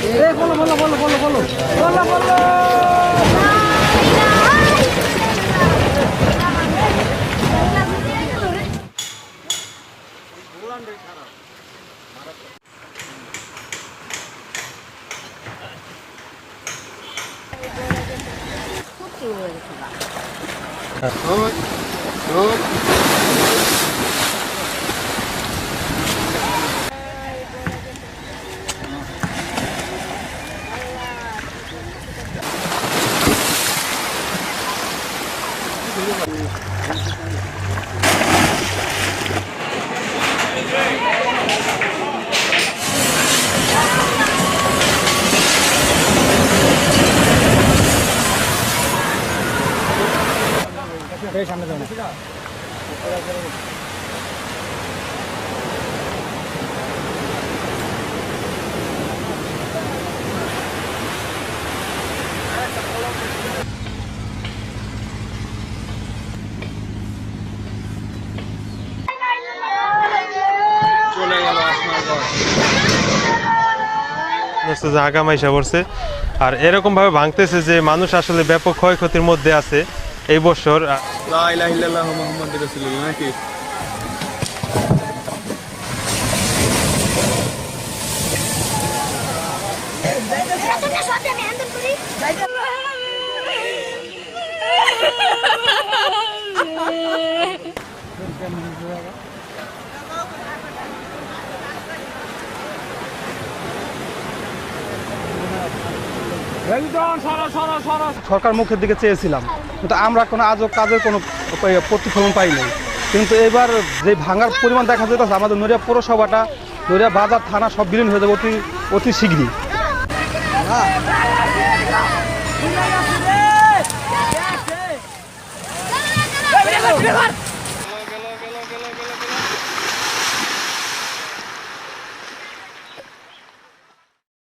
বলো বলো বলো বলো বলো বলো বলো। সামনে যাও না। জায়গা মাইসা পড়ছে আর এরকম ভাবে ভাঙতেছে যে মানুষ আসলে ব্যাপক ক্ষয়ক্ষতির মধ্যে আছে এই বছর। লা ইলাহা ইল্লাল্লাহ মুহাম্মাদুর রাসূলুল্লাহ নাকি সরকার মুখের দিকে চেয়েছিলাম, কিন্তু আমরা কোনো আজও কাজের কোনো প্রতিফলন পাই নাই। কিন্তু এবার যে ভাঙার পরিমাণ দেখা যেতেছে, আমাদের নড়িয়া পৌরসভাটা, নড়িয়া বাজার, থানা সব বিলীন হয়ে যাবে অতি শীঘ্রই।